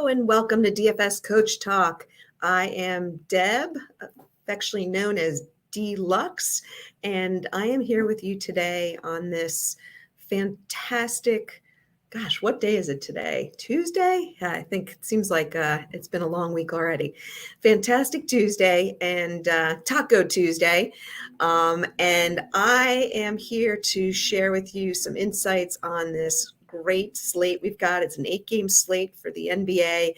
and welcome to DFS Coach Talk. I am Deb, affectionately known as Deluxe, and I am here with you today on this fantastic, gosh, what day is it today? Tuesday? Yeah, I think it seems like it's been a long week already. Fantastic Tuesday and Taco Tuesday. And I am here to share with you some insights on this great slate we've got. It's an 8-game slate for the NBA.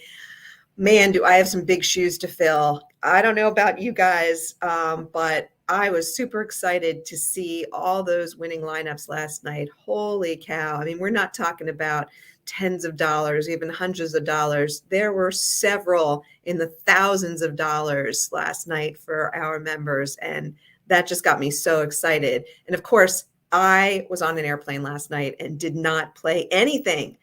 Man, do I have some big shoes to fill. I don't know about you guys, but I was super excited to see all those winning lineups last night. Holy cow. I mean, we're not talking about tens of dollars, even hundreds of dollars. There were several in the thousands of dollars last night for our members, and that just got me so excited. And of course, I was on an airplane last night and did not play anything.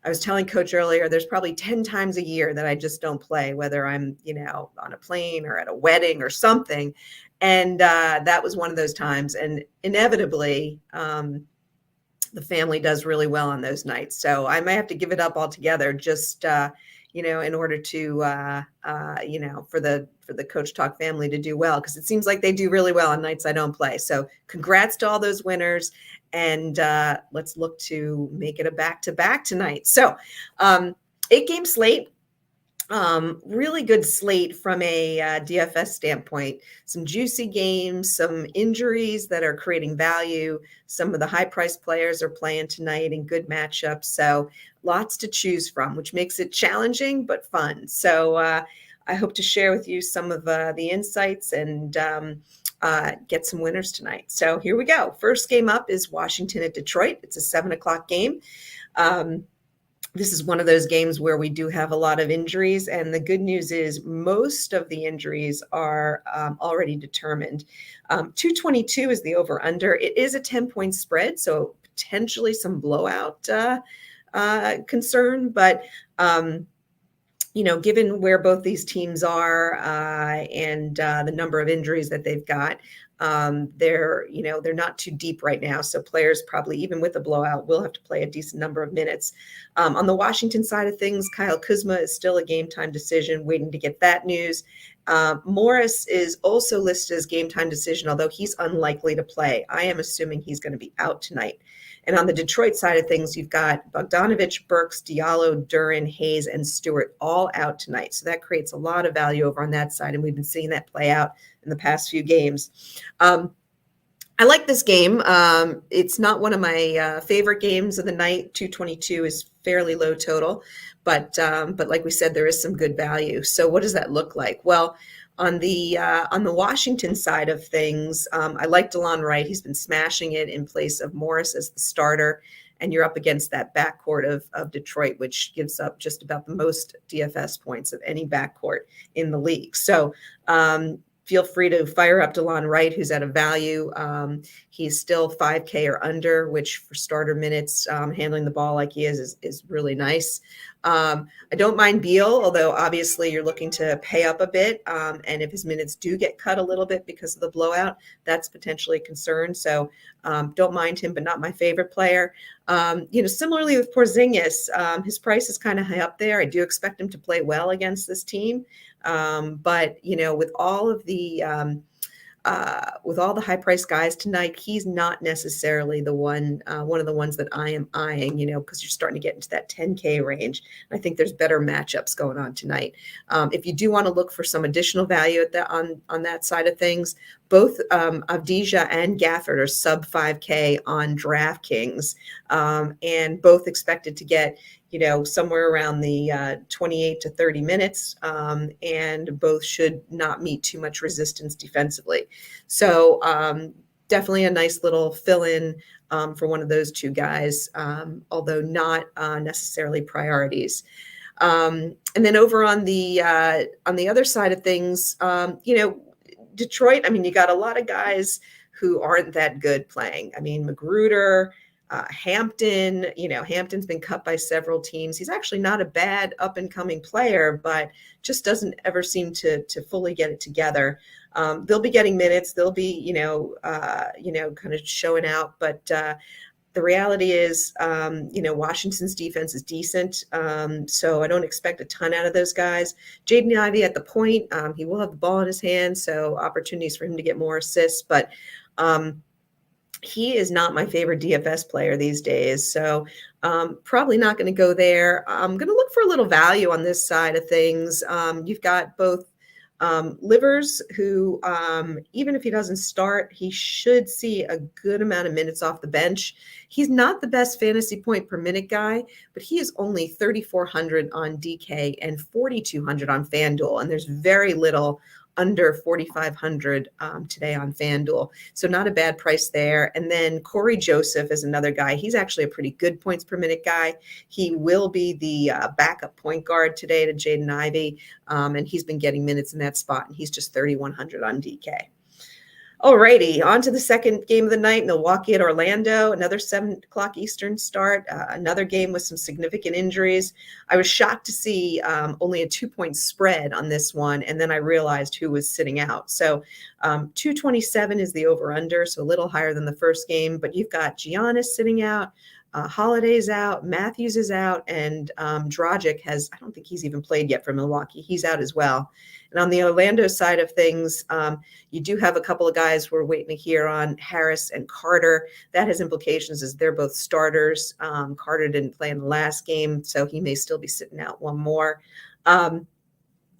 I was telling Coach earlier, there's probably 10 times a year that I just don't play, whether I'm, on a plane or at a wedding or something. And that was one of those times. And inevitably, the family does really well on those nights. So I might have to give it up altogether just, in order to, for the Coach Talk family to do well, because it seems like they do really well on nights I don't play. So congrats to all those winners. And let's look to make it a back-to-back tonight. So 8-game slate. Really good slate from a DFS standpoint. Some juicy games, some injuries that are creating value. Some of the high-priced players are playing tonight in good matchups. So lots to choose from, which makes it challenging but fun. So I hope to share with you some of the insights and get some winners tonight. So here we go. First game up is Washington at Detroit. It's a 7:00 game. This is one of those games where we do have a lot of injuries, and the good news is most of the injuries are already determined. 222 is the over-under. It is a 10-point spread, so potentially some blowout concern, but given where both these teams are and the number of injuries that they've got, they're not too deep right now. So players probably, even with a blowout, will have to play a decent number of minutes. On the Washington side of things, Kyle Kuzma is still a game time decision, waiting to get that news. Morris is also listed as game time decision, although he's unlikely to play. I am assuming he's going to be out tonight. And on the Detroit side of things, you've got Bogdanovich, Burks, Diallo, Duran, Hayes, and Stewart all out tonight. So that creates a lot of value over on that side, and we've been seeing that play out in the past few games. I like this game. It's not one of my favorite games of the night. 222 is fairly low total, but like we said, there is some good value. So what does that look like? Well, on the Washington side of things, I like DeLon Wright. He's been smashing it in place of Morris as the starter, and you're up against that backcourt of Detroit, which gives up just about the most DFS points of any backcourt in the league. So feel free to fire up DeLon Wright, who's at a value. He's still 5K or under, which for starter minutes, handling the ball like he is really nice. I don't mind Beal, although obviously you're looking to pay up a bit. And if his minutes do get cut a little bit because of the blowout, that's potentially a concern. So don't mind him, but not my favorite player. Similarly with Porzingis, his price is kind of high up there. I do expect him to play well against this team. But with all of the high-priced guys tonight, he's not necessarily the one of the ones that I am eyeing, because you're starting to get into that 10K range. And I think there's better matchups going on tonight. If you do want to look for some additional value on that side of things, both Avdija and Gafford are sub 5K on DraftKings, and both expected to get somewhere around the 28 to 30 minutes, and both should not meet too much resistance defensively. So definitely a nice little fill-in for one of those two guys, although not necessarily priorities. And then over on the other side of things, Detroit, you got a lot of guys who aren't that good playing. Magruder, Hampton, Hampton's been cut by several teams. He's actually not a bad up and coming player, but just doesn't ever seem to fully get it together. They'll be getting minutes. They'll be, kind of showing out, but the reality is, Washington's defense is decent, so I don't expect a ton out of those guys. Jaden Ivey at the point, he will have the ball in his hand, so opportunities for him to get more assists, but he is not my favorite DFS player these days, so probably not going to go there. I'm going to look for a little value on this side of things. You've got both Livers, who even if he doesn't start, he should see a good amount of minutes off the bench. He's not the best fantasy point per minute guy, but he is only 3,400 on DK and 4,200 on FanDuel, and there's very little under 4,500 today on FanDuel. So not a bad price there. And then Corey Joseph is another guy. He's actually a pretty good points per minute guy. He will be the backup point guard today to Jaden Ivey. And he's been getting minutes in that spot. And he's just 3,100 on DK. Alrighty, on to the second game of the night, Milwaukee at Orlando, another 7 o'clock Eastern start, another game with some significant injuries. I was shocked to see only a 2-point spread on this one, and then I realized who was sitting out. So 227 is the over-under, so a little higher than the first game, but you've got Giannis sitting out, Holiday's out, Matthews is out, and Dragic I don't think he's even played yet for Milwaukee. He's out as well. And on the Orlando side of things, you do have a couple of guys we're waiting to hear on, Harris and Carter. That has implications as they're both starters. Carter didn't play in the last game, so he may still be sitting out one more.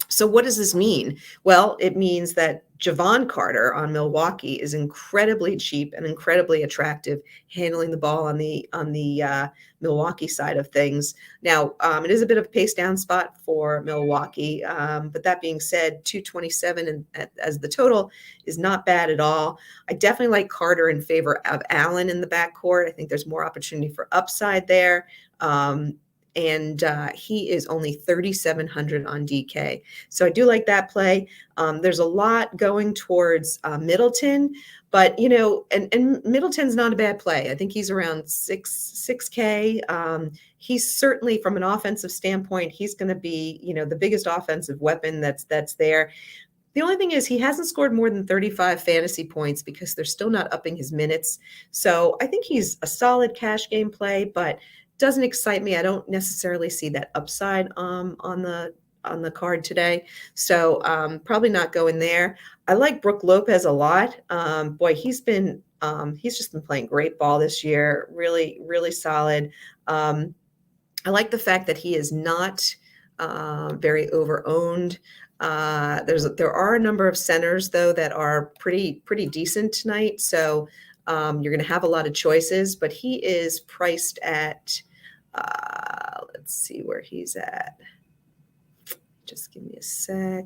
So what does this mean? Well, it means that Javon Carter on Milwaukee is incredibly cheap and incredibly attractive, handling the ball on the Milwaukee side of things. Now, it is a bit of a pace down spot for Milwaukee, but that being said, 227 as the total is not bad at all. I definitely like Carter in favor of Allen in the backcourt. I think there's more opportunity for upside there. And he is only 3,700 on DK. So I do like that play. There's a lot going towards Middleton, but, and Middleton's not a bad play. I think he's around 6K. He's certainly, from an offensive standpoint, he's going to be, the biggest offensive weapon that's there. The only thing is he hasn't scored more than 35 fantasy points because they're still not upping his minutes. So I think he's a solid cash game play, but doesn't excite me. I don't necessarily see that upside on the card today. So probably not going there. I like Brook Lopez a lot. He's just been playing great ball this year. Really, really solid. I like the fact that he is not very over-owned. There are a number of centers though that are pretty decent tonight. So you're going to have a lot of choices, but he is priced at, let's see where he's at. Just give me a sec.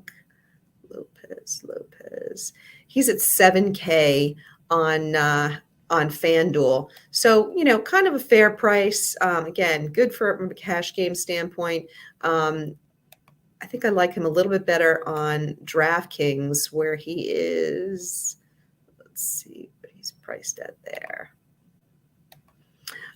Lopez. He's at 7K on FanDuel. So, kind of a fair price. Again, good from a cash game standpoint. I think I like him a little bit better on DraftKings where he is, let's see what he's priced at there.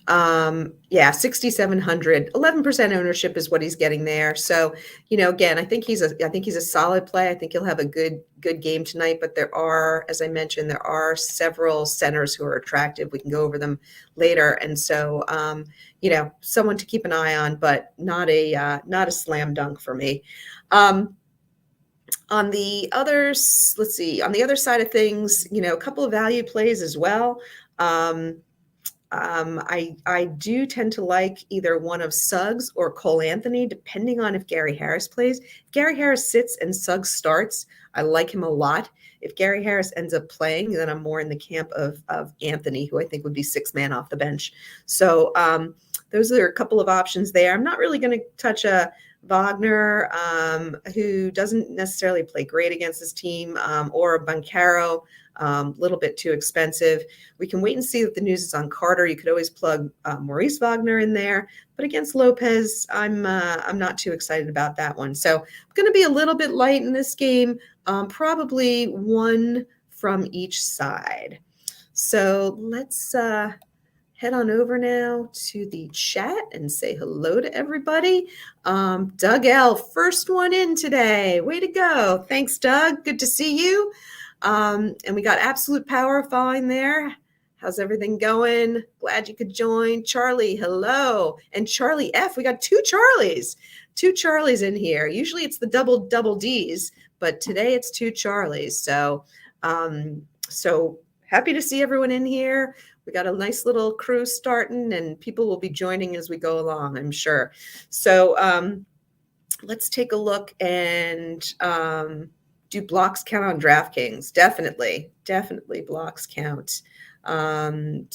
6,700, 11% ownership is what he's getting there. So, again, I think he's a solid play. I think he'll have a good game tonight, but there are, as I mentioned, several centers who are attractive. We can go over them later. And so, someone to keep an eye on, but not a slam dunk for me. On the others, let's see, on the other side of things, a couple of value plays as well. I do tend to like either one of Suggs or Cole Anthony, depending on if Gary Harris plays. If Gary Harris sits and Suggs starts, I like him a lot. If Gary Harris ends up playing, then I'm more in the camp of Anthony, who I think would be sixth man off the bench. So those are a couple of options there. I'm not really going to touch a Wagner, who doesn't necessarily play great against this team, or Banchero, a little bit too expensive. We can wait and see what the news is on Carter. You could always plug Maurice Wagner in there, but against Lopez, I'm not too excited about that one. So I'm going to be a little bit light in this game, probably one from each side. So let's head on over now to the chat and say hello to everybody. Doug L., first one in today. Way to go. Thanks, Doug. Good to see you. And we got Absolute Power following there. How's everything going? Glad you could join. Charlie, hello. And Charlie F, we got two Charlies in here. Usually it's the double Ds, but today it's two Charlies. So happy to see everyone in here. We got a nice little crew starting, and people will be joining as we go along, I'm sure. So let's take a look and do blocks count on DraftKings. Definitely blocks count. And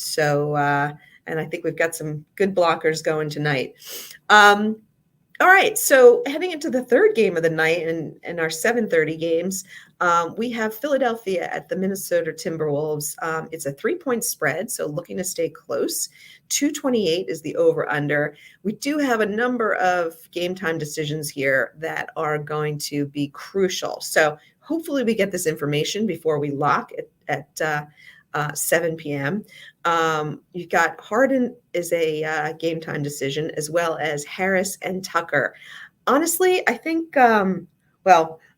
I think we've got some good blockers going tonight. All right, so heading into the third game of the night and our 7:30 games, we have Philadelphia at the Minnesota Timberwolves. It's a 3-point spread, so looking to stay close. 228 is the over-under. We do have a number of game time decisions here that are going to be crucial. So hopefully we get this information before we lock at 7 p.m. You've got Harden is a game time decision, as well as Harris and Tucker. Honestly, I think, I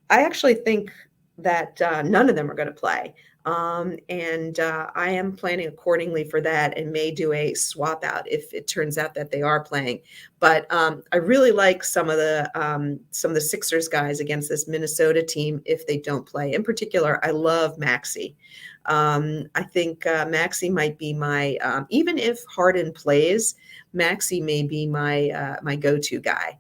actually think that none of them are going to play. I am planning accordingly for that and may do a swap out if it turns out that they are playing. But I really like some of the Sixers guys against this Minnesota team if they don't play. In particular, I love Maxey. I think Maxey might be my even if Harden plays, Maxey may be my go-to guy.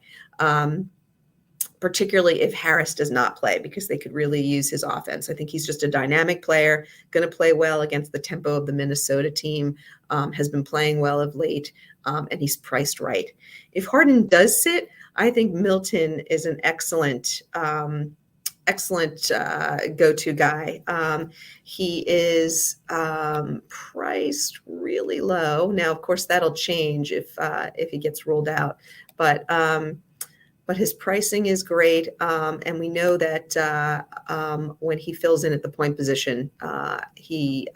Particularly if Harris does not play, because they could really use his offense. I think he's just a dynamic player, going to play well against the tempo of the Minnesota team, has been playing well of late, and he's priced right. If Harden does sit, I think Milton is an excellent go-to guy. He is priced really low. Now, of course, that'll change if he gets ruled out, but his pricing is great, and we know that when he fills in at the point position, he's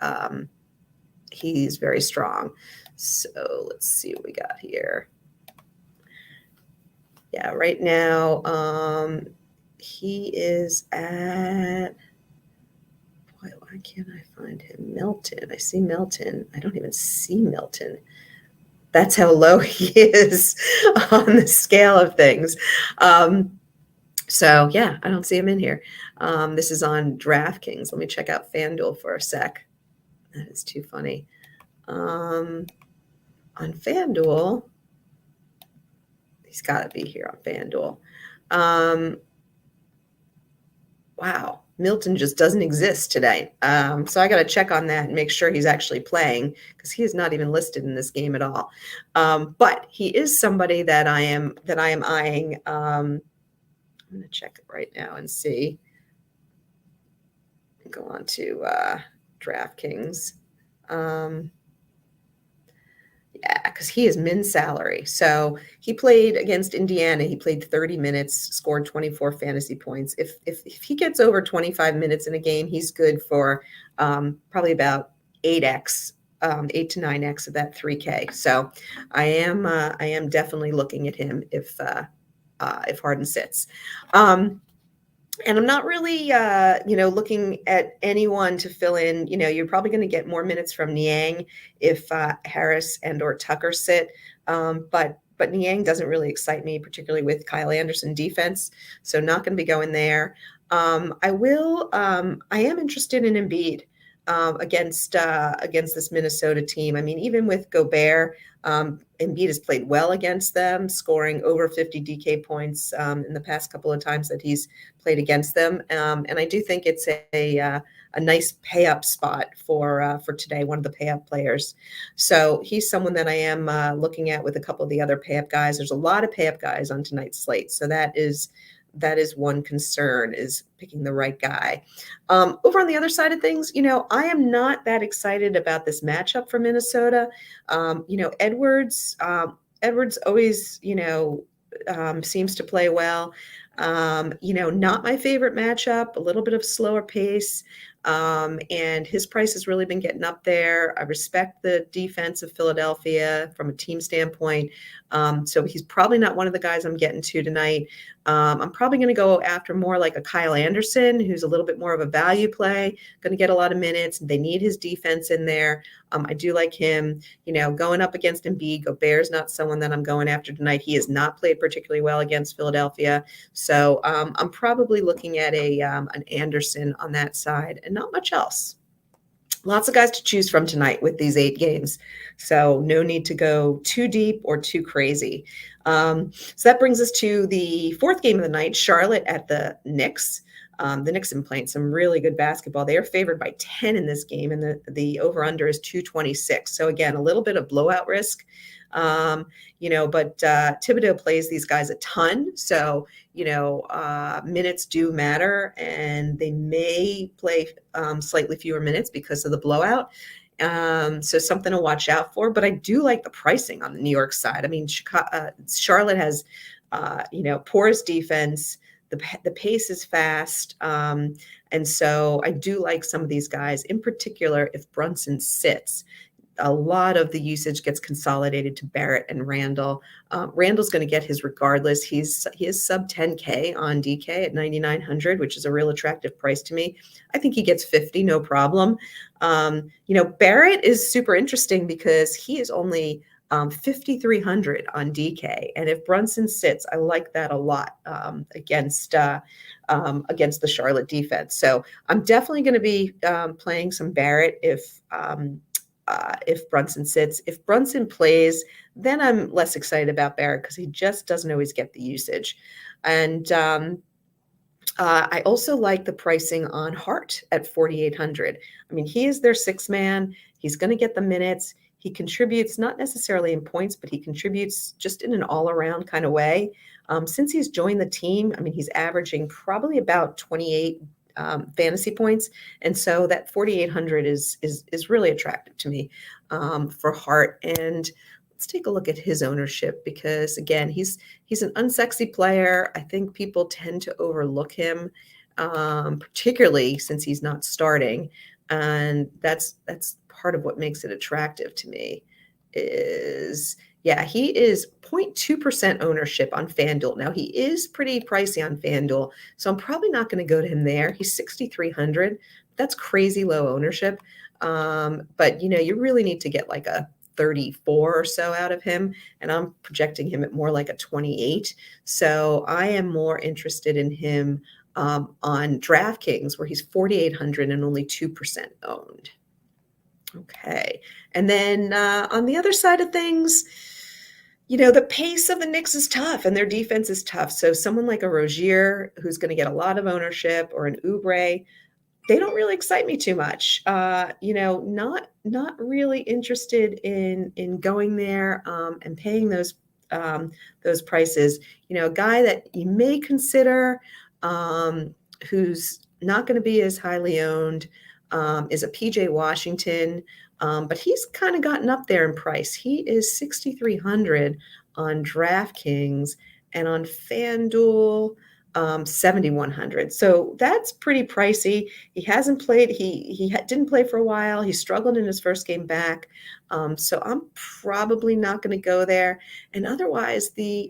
very strong. So let's see what we got here. Yeah, right now he is at. Why can't I find him? Milton. I see Milton. I don't even see Milton. That's how low he is on the scale of things. So yeah, I don't see him in here. This is on DraftKings. Let me check out FanDuel for a sec. That is too funny. On FanDuel, he's got to be here on FanDuel. Wow. Milton just doesn't exist today. So I got to check on that and make sure he's actually playing, because he is not even listed in this game at all. But he is somebody that I am eyeing. I'm going to check it right now and see. Go on to DraftKings. Yeah, because he is min salary. So he played against Indiana. He played 30 minutes, scored 24 fantasy points. If he gets over 25 minutes in a game, he's good for probably about 8x, 8 to 9x of that 3K. So I am definitely looking at him if Harden sits. And I'm not really, looking at anyone to fill in. You're probably going to get more minutes from Niang if Harris and or Tucker sit. But Niang doesn't really excite me, particularly with Kyle Anderson defense. So not going to be going there. I am interested in Embiid against this Minnesota team. I mean, even with Gobert, Embiid has played well against them, scoring over 50 DK points in the past couple of times that he's played against them. And I do think it's a nice pay-up spot for today, one of the pay-up players. So he's someone that I am looking at with a couple of the other pay-up guys. There's a lot of pay-up guys on tonight's slate. So that is one concern, is picking the right guy. Over on the other side of things, I am not that excited about this matchup for Minnesota. Edwards always, seems to play well. Not my favorite matchup, a little bit of slower pace. And his price has really been getting up there. I respect the defense of Philadelphia from a team standpoint. So he's probably not one of the guys I'm getting to tonight. I'm probably going to go after more like a Kyle Anderson, who's a little bit more of a value play, going to get a lot of minutes. They need his defense in there. I do like him, going up against Embiid. Gobert's not someone that I'm going after tonight. He has not played particularly well against Philadelphia. So I'm probably looking at an Anderson on that side and not much else. Lots of guys to choose from tonight with these 8 games. So no need to go too deep or too crazy. So that brings us to the 4th game of the night, Charlotte at the Knicks. The Knicks have been playing some really good basketball. They are favored by 10 in this game, and the over-under is 226. So again, a little bit of blowout risk. But Thibodeau plays these guys a ton. So, minutes do matter, and they may play slightly fewer minutes because of the blowout. So something to watch out for. But I do like the pricing on the New York side. I mean, Charlotte has, porous defense. The pace is fast. And so I do like some of these guys, in particular, if Brunson sits. A lot of the usage gets consolidated to Barrett and Randall. Randall's going to get his regardless. He is sub 10K on DK at 9,900, which is a real attractive price to me. I think he gets 50, no problem. Barrett is super interesting because he is only 5,300 on DK. And if Brunson sits, I like that a lot against the Charlotte defense. So I'm definitely going to be playing some Barrett if Brunson sits. If Brunson plays, then I'm less excited about Barrett because he just doesn't always get the usage. And I also like the pricing on Hart at 4,800. I mean, he is their 6th man. He's going to get the minutes. He contributes, not necessarily in points, but he contributes just in an all-around kind of way. Since he's joined the team, I mean, he's averaging probably about 28 fantasy points. And so that 4,800 is really attractive to me for Hart. And let's take a look at his ownership because, again, he's an unsexy player. I think people tend to overlook him, particularly since he's not starting. And that's part of what makes it attractive to me he is 0.2% ownership on FanDuel. Now, he is pretty pricey on FanDuel, so I'm probably not going to go to him there. He's 6,300. That's crazy low ownership. But, you really need to get like a 34 or so out of him, and I'm projecting him at more like a 28. So I am more interested in him on DraftKings, where he's 4,800 and only 2% owned. Okay. And then on the other side of things, the pace of the Knicks is tough and their defense is tough. So someone like a Rozier, who's going to get a lot of ownership, or an Oubre, they don't really excite me too much. Not really interested in going there and paying those prices. A guy that you may consider who's not going to be as highly owned is a PJ Washington. But he's kind of gotten up there in price. He is 6,300 on DraftKings, and on FanDuel, 7,100. So that's pretty pricey. He hasn't played. He didn't play for a while. He struggled in his first game back. So I'm probably not going to go there. And otherwise, the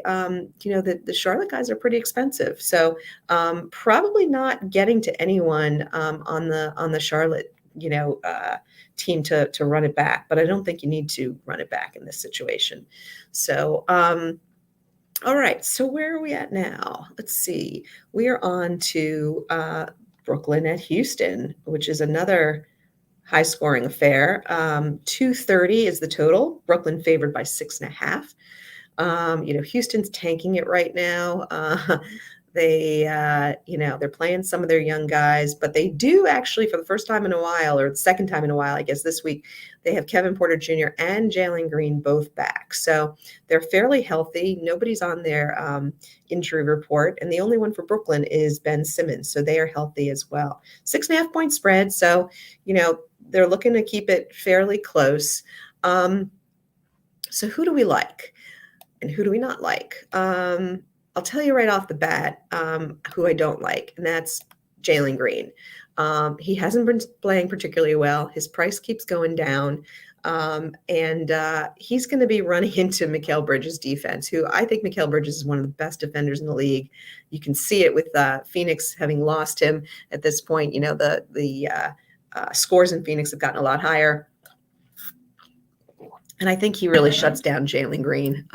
Charlotte guys are pretty expensive. So probably not getting to anyone on the Charlotte team to run it back, but I don't think you need to run it back in this situation. So, all right. So where are we at now? Let's see. We are on to Brooklyn at Houston, which is another high scoring affair. 230 is the total. Brooklyn favored by 6.5. Houston's tanking it right now. They're playing some of their young guys, but they do actually, for the first time in a while, or the second time in a while, I guess this week, they have Kevin Porter Jr. and Jalen Green both back. So they're fairly healthy. Nobody's on their injury report. And the only one for Brooklyn is Ben Simmons. So they are healthy as well. 6.5 point spread. So, they're looking to keep it fairly close. So who do we like and who do we not like? I'll tell you right off the bat who I don't like, and that's Jalen Green. He hasn't been playing particularly well. His price keeps going down. And he's going to be running into Mikal Bridges' defense, who I think Mikal Bridges is one of the best defenders in the league. You can see it with Phoenix having lost him at this point. You know, the scores in Phoenix have gotten a lot higher. And I think he really shuts down Jalen Green.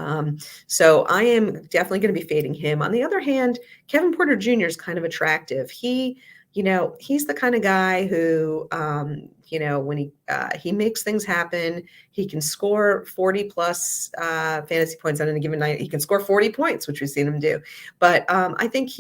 So I am definitely going to be fading him. On the other hand, Kevin Porter Jr. is kind of attractive. He's the kind of guy who, when he makes things happen, he can score 40 plus fantasy points on any given night. He can score 40 points, which we've seen him do. But I think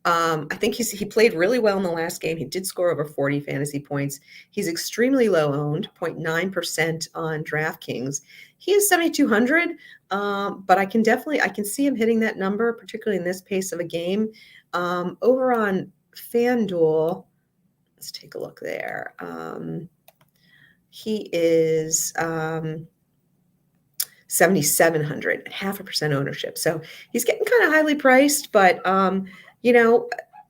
I think he played really well in the last game. He did score over 40 fantasy points. He's extremely low owned, 0.9% on DraftKings. He is 7,200, but I can see him hitting that number, particularly in this pace of a game. Over on FanDuel, let's take a look there. He is 7,700, 0.5% ownership. So he's getting kind of highly priced, but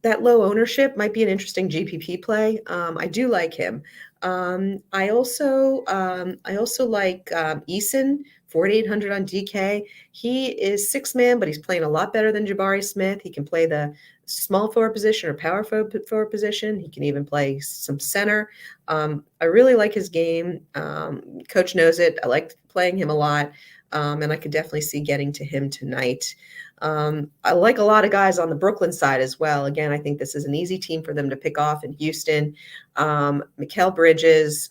that low ownership might be an interesting GPP play. I do like him. I also like Eason, 4,800 on DK. He is 6-man, but he's playing a lot better than Jabari Smith. He can play the small forward position or power forward position. He can even play some center. I really like his game. Coach knows it. I like playing him a lot. And I could definitely see getting to him tonight. I like a lot of guys on the Brooklyn side as well. Again, I think this is an easy team for them to pick off in Houston. Mikal Bridges,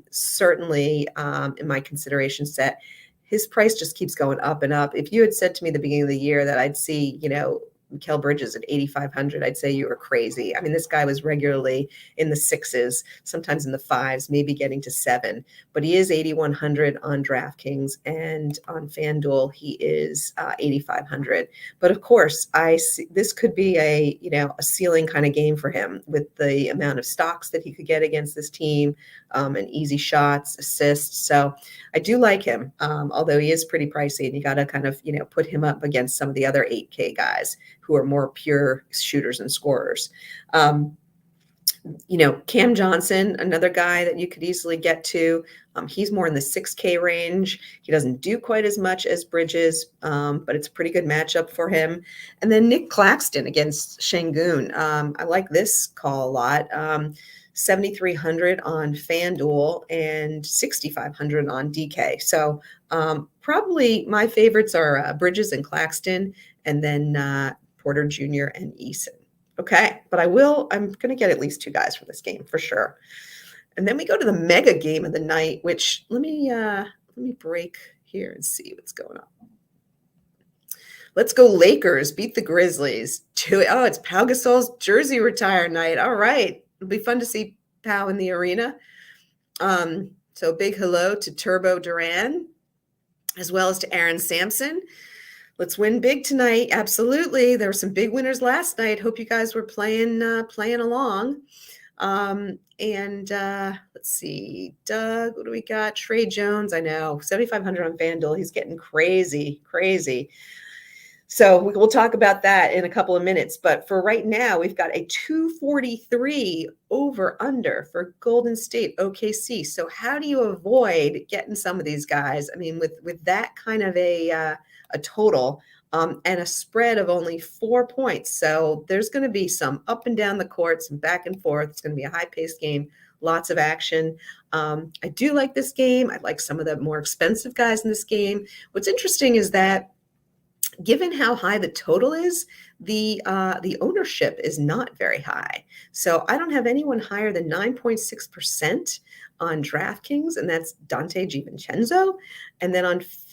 certainly in my consideration set. His price just keeps going up and up. If you had said to me at the beginning of the year that I'd see, Mikal Bridges at 8,500, I'd say you were crazy. I mean, this guy was regularly in the 6s, sometimes in the 5s, maybe getting to 7. But he is 8,100 on DraftKings, and on FanDuel he is 8,500. But of course, I see this could be a ceiling kind of game for him with the amount of stocks that he could get against this team, and easy shots, assists. So I do like him, although he is pretty pricey, and you got to kind of put him up against some of the other 8K guys who are more pure shooters and scorers. Cam Johnson, another guy that you could easily get to. He's more in the 6K range. He doesn't do quite as much as Bridges, but it's a pretty good matchup for him. And then Nick Claxton against Şengün. I like this call a lot. 7,300 on FanDuel and 6,500 on DK. So probably my favorites are Bridges and Claxton, and then Porter Jr. and Eason. Okay, but I'm going to get at least 2 guys for this game for sure. And then we go to the mega game of the night, which let me break here and see what's going on. Let's go Lakers beat the Grizzlies. It's Pau Gasol's jersey retire night. All right, it'll be fun to see Pau in the arena. So big hello to Turbo Duran, as well as to Aaron Sampson. Let's win big tonight. Absolutely. There were some big winners last night. Hope you guys were playing along. Let's see. Doug, what do we got? Trey Jones, I know. 7,500 on FanDuel. He's getting crazy. So we'll talk about that in a couple of minutes. But for right now, we've got a 243 over under for Golden State OKC. So how do you avoid getting some of these guys? I mean, with that kind of a total and a spread of only 4 points. So there's going to be some up and down the court, some back and forth. It's going to be a high-paced game, lots of action. I do like this game. I like some of the more expensive guys in this game. What's interesting is that given how high the total is, the ownership is not very high. So I don't have anyone higher than 9.6% on DraftKings, and that's Dante DiVincenzo. And then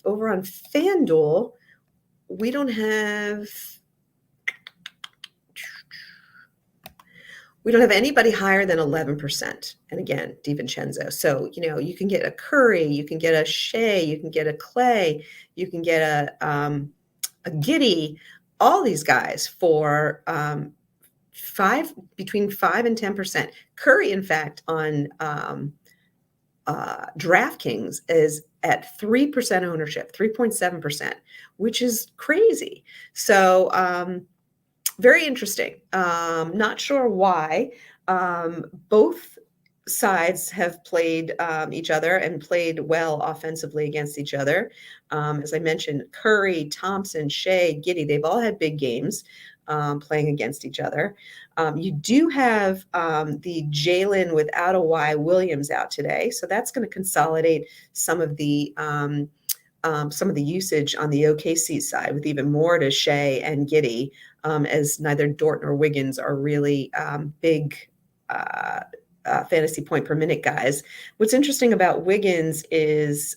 over on FanDuel, we don't have anybody higher than 11%. And again, DiVincenzo. So, you can get a Curry, you can get a Shea, you can get a Clay, you can get a Giddey, all these guys for between 5 and 10%. Curry, in fact, on DraftKings is at 3% ownership, 3.7%, which is crazy. So Very interesting. Not sure why. Both sides have played each other and played well offensively against each other. As I mentioned, Curry, Thompson, Shea, Giddey, they've all had big games playing against each other. You do have the Jalen without a Y Williams out today, so that's going to consolidate some of the usage on the OKC side, with even more to Shea and Giddey, as neither Dort nor Wiggins are really big fantasy point per minute guys. What's interesting about Wiggins is,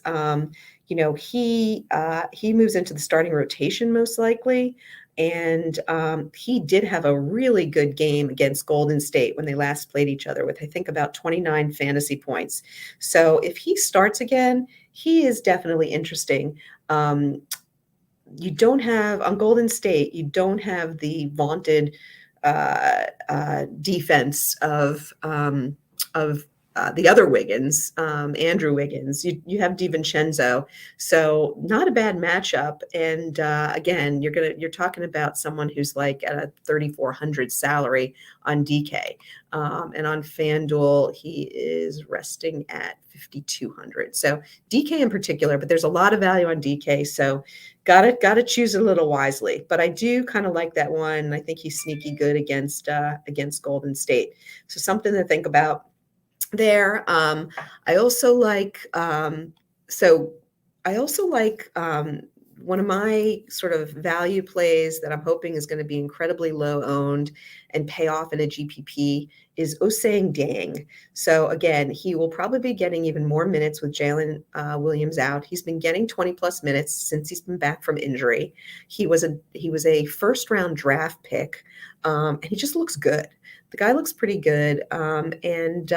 he moves into the starting rotation most likely. And he did have a really good game against Golden State when they last played each other, with I think about 29 fantasy points. So if he starts again, he is definitely interesting. You don't have on Golden State, you don't have the vaunted defense of the other Wiggins, Andrew Wiggins. You have DiVincenzo, so not a bad matchup. And again, you're talking about someone who's like at a 3,400 salary on DK, and on FanDuel he is resting at 5,200. So DK in particular, but there's a lot of value on DK, so gotta choose a little wisely. But I do kind of like that one. I think he's sneaky good against Golden State, so something to think about there. I also like one of my sort of value plays that I'm hoping is going to be incredibly low owned and pay off in a GPP is Osang Dang. So again, he will probably be getting even more minutes with Jalen Williams out. He's been getting 20 plus minutes since he's been back from injury. He was a first round draft pick, and he just looks good. The guy looks pretty good. And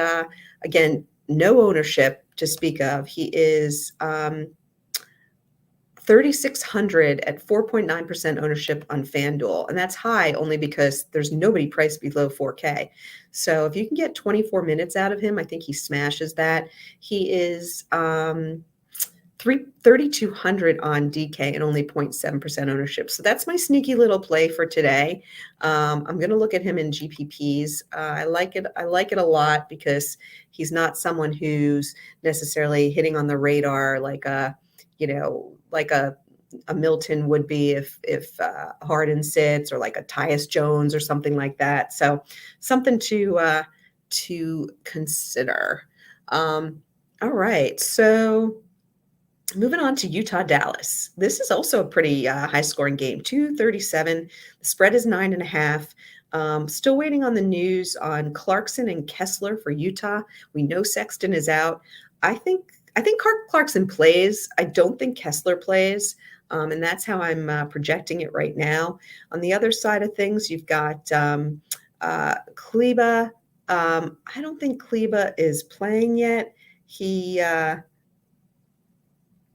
again, no ownership to speak of. He is 3,600 at 4.9% ownership on FanDuel. And that's high only because there's nobody priced below 4K. So if you can get 24 minutes out of him, I think he smashes that. He is 3,200 on DK and only 0.7% ownership. So that's my sneaky little play for today. I'm going to look at him in GPPs. I like it. I like it a lot because he's not someone who's necessarily hitting on the radar like a Milton would be if Harden sits, or like a Tyus Jones or something like that. So something to consider. All right. So moving on to Utah Dallas. This is also a pretty high scoring game, 237. The spread is 9.5. Still waiting on the news on Clarkson and Kessler for Utah. We know Sexton is out. I think Clarkson plays. I don't think Kessler plays. And that's how I'm projecting it right now. On the other side of things, you've got Kleba. I don't think Kleba is playing yet.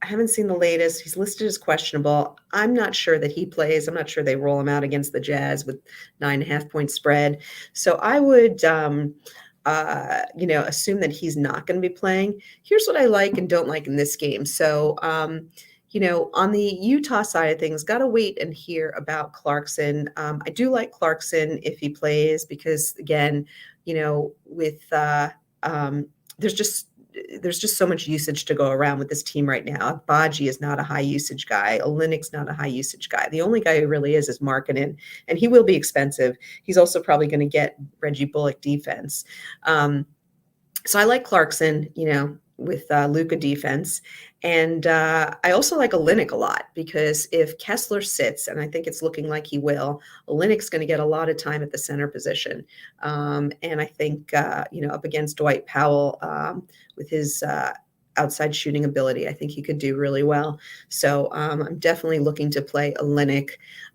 I haven't seen the latest. He's listed as questionable. I'm not sure that he plays. I'm not sure they roll him out against the Jazz with 9.5 point spread. So I would, assume that he's not going to be playing. Here's what I like and don't like in this game. So, on the Utah side of things, got to wait and hear about Clarkson. I do like Clarkson if he plays because, again, there's just so much usage to go around with this team right now. Baji is not a high usage guy. Olynyk's not a high usage guy. The only guy who really is Markkanen, and he will be expensive. He's also probably going to get Reggie Bullock defense. So I like Clarkson, with Luka defense. And I also like Olynyk a lot because if Kessler sits, and I think it's looking like he will, Olynyk's going to get a lot of time at the center position. And I think, up against Dwight Powell with his outside shooting ability, I think he could do really well. So I'm definitely looking to play Olynyk.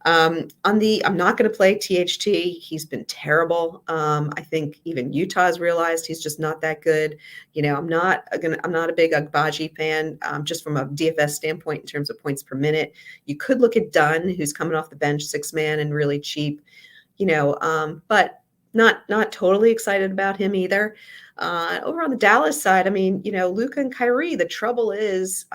I'm not going to play THT. He's been terrible. I think even Utah's realized he's just not that good. I'm not a big Agbaji fan, just from a DFS standpoint in terms of points per minute. You could look at Dunn, who's coming off the bench, 6-man and really cheap, but not totally excited about him either. Over on the Dallas side, Luka and Kyrie, the trouble is,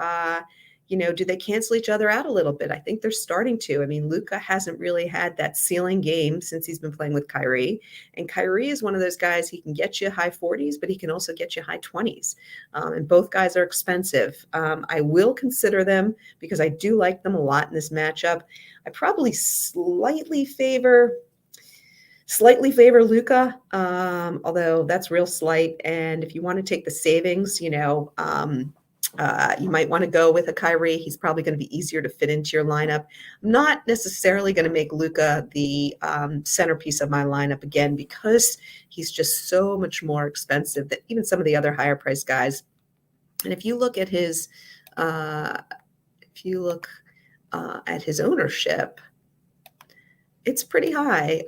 do they cancel each other out a little bit? I think they're starting to. I mean, Luka hasn't really had that ceiling game since he's been playing with Kyrie. And Kyrie is one of those guys, he can get you high 40s, but he can also get you high 20s. And both guys are expensive. I will consider them because I do like them a lot in this matchup. I probably slightly favor Luka, although that's real slight. And if you want to take the savings, you might want to go with a Kyrie. He's probably going to be easier to fit into your lineup. I'm not necessarily going to make Luka the centerpiece of my lineup again because he's just so much more expensive than even some of the other higher priced guys. And if you look at his ownership, it's pretty high.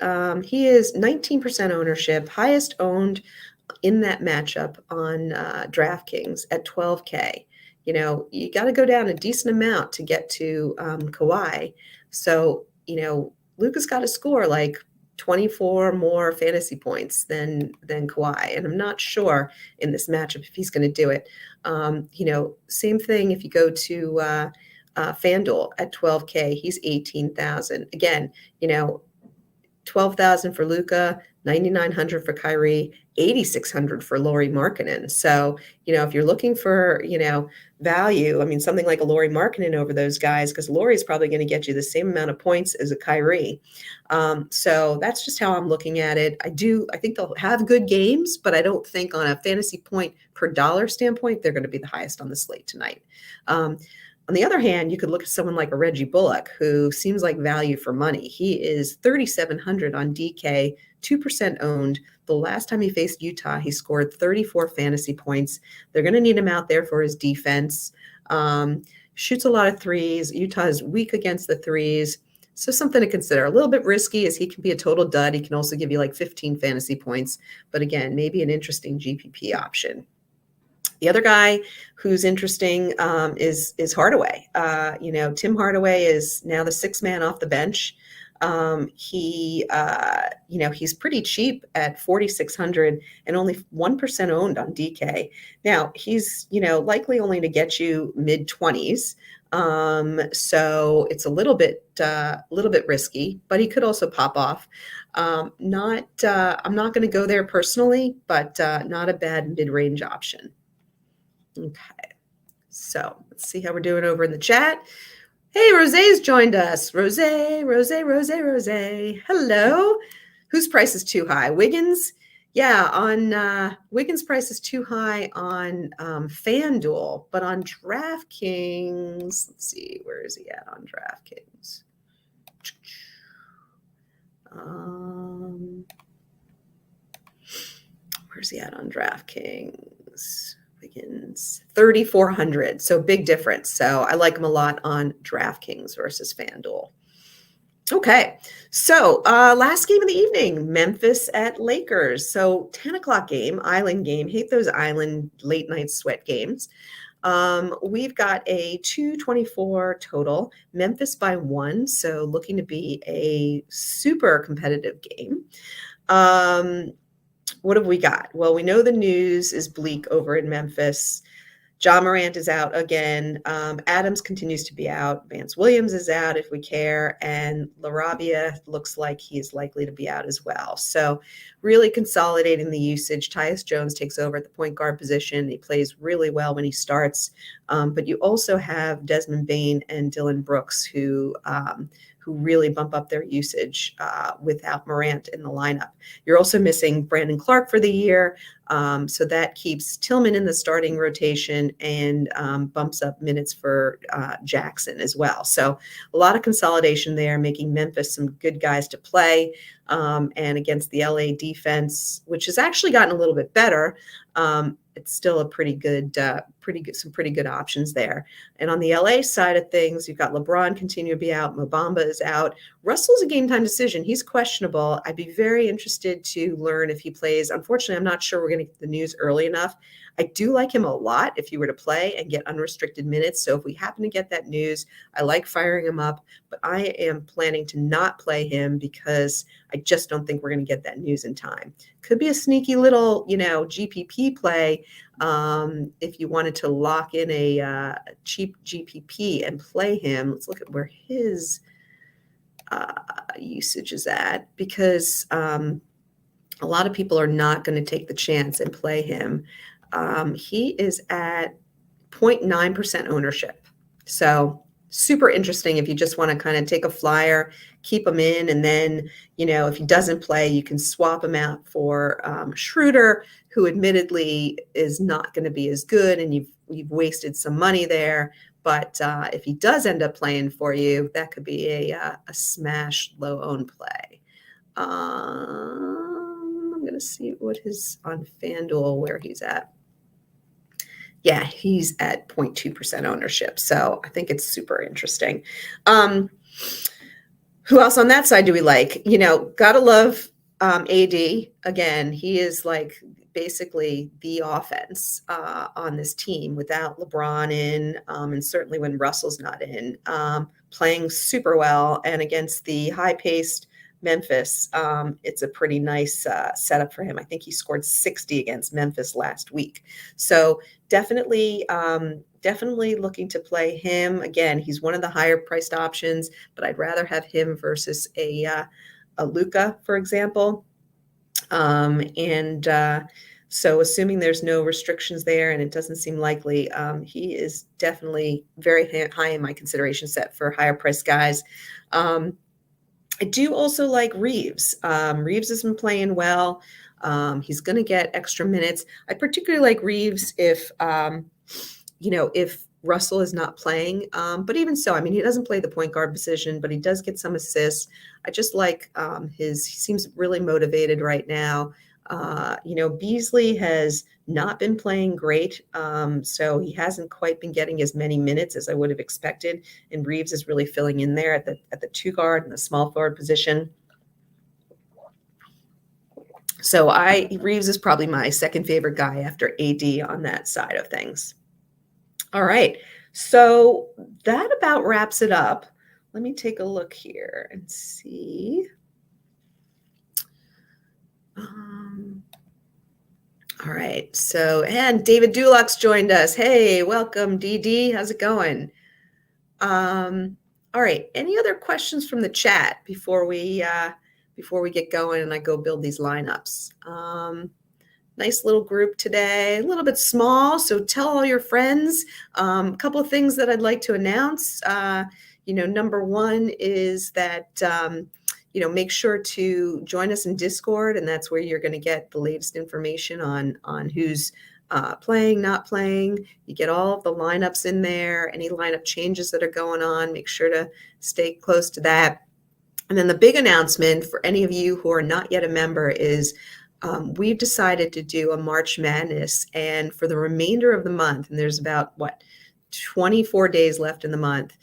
He is 19% ownership, highest owned in that matchup on DraftKings at 12K. You got to go down a decent amount to get to Kawhi. So, Luka's got to score like 24 more fantasy points than Kawhi. And I'm not sure in this matchup if he's going to do it. Same thing if you go to FanDuel at 12K, he's 18,000. Again, 12,000 for Luka, 9,900 for Kyrie, 8,600 for Lauri Markkanen. So, if you're looking for, value, I mean, something like a Lauri Markkanen over those guys, because Lauri's probably going to get you the same amount of points as a Kyrie. So that's just how I'm looking at it. I think they'll have good games, but I don't think on a fantasy point per dollar standpoint, they're going to be the highest on the slate tonight. On the other hand, you could look at someone like a Reggie Bullock, who seems like value for money. He is 3,700 on DK, 2% owned. The last time he faced Utah, he scored 34 fantasy points. They're going to need him out there for his defense. Shoots a lot of threes. Utah is weak against the threes. So something to consider. A little bit risky as he can be a total dud. He can also give you like 15 fantasy points. But again, maybe an interesting GPP option. The other guy who's interesting is Hardaway. Tim Hardaway is now the sixth man off the bench. He's pretty cheap at 4,600 and only 1% owned on DK. Now he's, likely only to get you mid 20s. So it's a little bit risky, but he could also pop off. I'm not going to go there personally, but not a bad mid-range option. Okay, so let's see how we're doing over in the chat. Hey, Rosé's joined us. Rosé. Hello. Whose price is too high? Wiggins? Yeah, on Wiggins' price is too high on FanDuel, but on DraftKings, let's see, where is he at on DraftKings? Where's he at on DraftKings? Wiggins, 3,400. So big difference. So I like him a lot on DraftKings versus FanDuel. Okay. So last game of the evening, Memphis at Lakers. So 10 o'clock game, island game. Hate those island late night sweat games. We've got a 224 total, Memphis by 1. So looking to be a super competitive game. What have we got? Well, we know the news is bleak over in Memphis. Ja Morant is out again. Adams continues to be out. Vance Williams is out if we care. And LaRabia looks like he is likely to be out as well. So really consolidating the usage. Tyus Jones takes over at the point guard position. He plays really well when he starts. But you also have Desmond Bane and Dylan Brooks who really bump up their usage without Morant in the lineup. You're also missing Brandon Clark for the year. So that keeps Tillman in the starting rotation and bumps up minutes for Jackson as well. So a lot of consolidation there, making Memphis some good guys to play. And against the LA defense, which has actually gotten a little bit better, it's still a pretty good options there. And on the LA side of things, you've got LeBron continue to be out. Mo Bamba is out. Russell's a game time decision. He's questionable. I'd be very interested to learn if he plays. Unfortunately, I'm not sure we're going to get the news early enough. I do like him a lot if he were to play and get unrestricted minutes. So if we happen to get that news, I like firing him up, but I am planning to not play him because I just don't think we're going to get that news in time. Could be a sneaky little, GPP play If you wanted to lock in a cheap GPP and play him, let's look at where his usage is at, because a lot of people are not going to take the chance and play him. He is at 0.9% ownership. So super interesting if you just want to kind of take a flyer, keep him in, and then, if he doesn't play, you can swap him out for Schroeder, who admittedly is not going to be as good, and you've wasted some money there. But if he does end up playing for you, that could be a smash low-owned play. I'm going to see what his on FanDuel, where he's at. Yeah, he's at 0.2% ownership. So I think it's super interesting. Who else on that side do we like? Gotta love AD. Again, he is like basically the offense on this team without LeBron in, and certainly when Russell's not in, playing super well. And against the high-paced Memphis, it's a pretty nice setup for him. I think he scored 60 against Memphis last week. So definitely looking to play him. Again, he's one of the higher priced options, but I'd rather have him versus a Luka, for example. So assuming there's no restrictions there, and it doesn't seem likely, he is definitely very high in my consideration set for higher priced guys. I do also like Reeves. Reeves has been playing well. He's going to get extra minutes. I particularly like Reeves if Russell is not playing. But even so, he doesn't play the point guard position, but he does get some assists. I just like he seems really motivated right now. Beasley has not been playing great, so he hasn't quite been getting as many minutes as I would have expected. And Reeves is really filling in there at the two guard and the small forward position. So Reeves is probably my second favorite guy after AD on that side of things. All right, so that about wraps it up. Let me take a look here and see. All right, and David Dulux joined us. Hey, welcome, DD. How's it going? All right, any other questions from the chat before we get going and I go build these lineups? Nice little group today, a little bit small, so tell all your friends. A couple of things that I'd like to announce. Number one is that make sure to join us in Discord, and that's where you're going to get the latest information on who's playing, not playing. You get all of the lineups in there, any lineup changes that are going on. Make sure to stay close to that. And then the big announcement for any of you who are not yet a member is we've decided to do a March Madness, and for the remainder of the month, and there's about 24 days left in the month,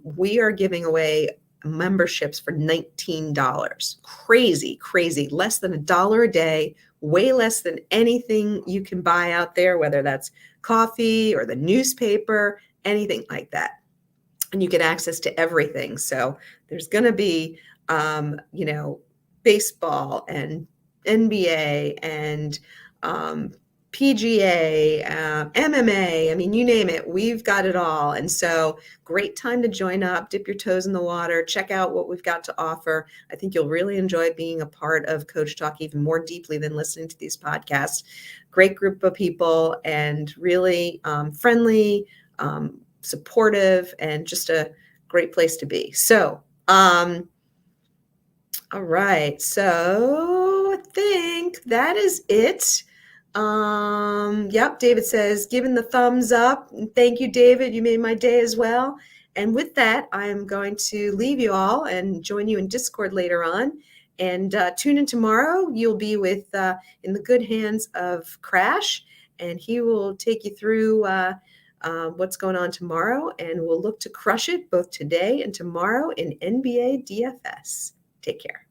we are giving away memberships for $19. Crazy, less than $1 a day, way less than anything you can buy out there, whether that's coffee or the newspaper, anything like that. And you get access to everything. So there's going to be, baseball and NBA and PGA, MMA, you name it, we've got it all. And so great time to join up, dip your toes in the water, check out what we've got to offer. I think you'll really enjoy being a part of Coach Talk even more deeply than listening to these podcasts. Great group of people and really friendly, supportive, and just a great place to be. So, all right. So I think that is it. Yep. David says, given the thumbs up. Thank you, David. You made my day as well. And with that, I'm going to leave you all and join you in Discord later on. And tune in tomorrow. You'll be in the good hands of Crash, and he will take you through what's going on tomorrow. And we'll look to crush it both today and tomorrow in NBA DFS. Take care.